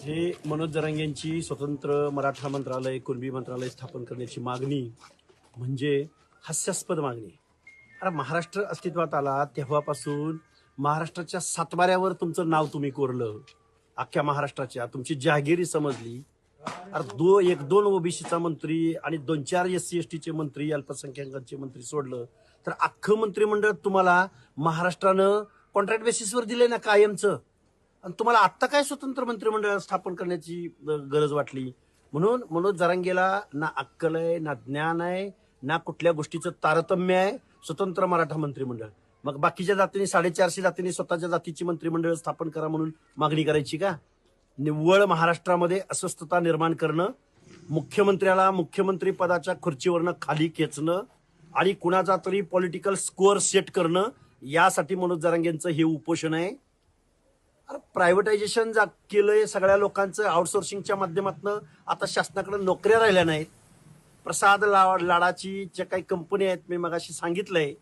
हे मनोज जरांगे यांची स्वतंत्र मराठा मंत्रालय, कुणबी मंत्रालय स्थापन करण्याची मागणी म्हणजे हास्यास्पद मागणी. अरे महाराष्ट्र अस्तित्वात आला तेव्हापासून महाराष्ट्राच्या सातबाऱ्यावर तुमचं नाव तुम्ही कोरलं, अख्ख्या महाराष्ट्राच्या तुमची जहागिरी समजली. अरे एक दोन ओबीसीचा मंत्री आणि 2-4 SC STचे मंत्री, अल्पसंख्याकांचे मंत्री सोडलं तर अख्खं मंत्रिमंडळ तुम्हाला महाराष्ट्रानं कॉन्ट्रॅक्ट बेसिसवर दिले ना कायमचं. आणि तुम्हाला आत्ता काय स्वतंत्र मंत्रिमंडळ स्थापन करण्याची गरज वाटली? म्हणून मनोज जरांगेला ना अक्कल आहे, ना ज्ञान आहे, ना कुठल्या गोष्टीचं तारतम्य आहे. स्वतंत्र मराठा मंत्रिमंडळ, मग बाकीच्या जातींनी 450 जातींनी स्वतःच्या जातीची मंत्रिमंडळ स्थापन करा म्हणून मागणी करायची का? निव्वळ महाराष्ट्रामध्ये अस्वस्थता निर्माण करणं, मुख्यमंत्र्याला मुख्यमंत्री पदाच्या खुर्चीवरनं खाली खेचणं आणि कुणाचा तरी पॉलिटिकल स्कोअर सेट करणं, यासाठी मनोज जरांगेंचं हे उपोषण आहे. अरे प्रायव्हेटायझेशन केलंय सगळ्या लोकांचं आउटसोर्सिंगच्या माध्यमातून. आता शासनाकडे नोकऱ्या राहिल्या नाहीत. प्रसाद लाडाची ज्या काही कंपनी आहेत, मी मगाशी सांगितलंय,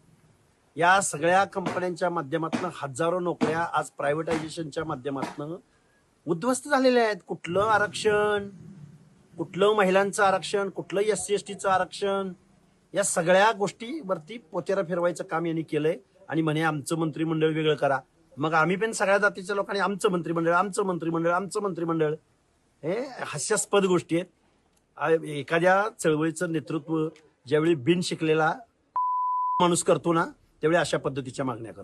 या सगळ्या कंपन्यांच्या माध्यमातून हजारो नोकऱ्या आज प्रायव्हेटायझेशनच्या माध्यमातून उद्ध्वस्त झालेल्या आहेत. कुठलं आरक्षण, कुठलं महिलांचं आरक्षण, कुठलं SC STचं आरक्षण, या सगळ्या गोष्टीवरती पोतेरा फिरवायचं काम यांनी केलंय. आणि म्हणे आमचं मंत्रिमंडळ वेगळं करा. मग आम्ही पण सगळ्या जातीच्या लोकांनी आमचं मंत्रिमंडळ, आमचं मंत्रिमंडळ, आमचं मंत्रिमंडळ. हे हास्यास्पद गोष्टी आहेत. एखाद्या चळवळीचं नेतृत्व ज्यावेळी बिन शिकलेला माणूस करतो ना, त्यावेळी अशा पद्धतीच्या मागण्या करतो.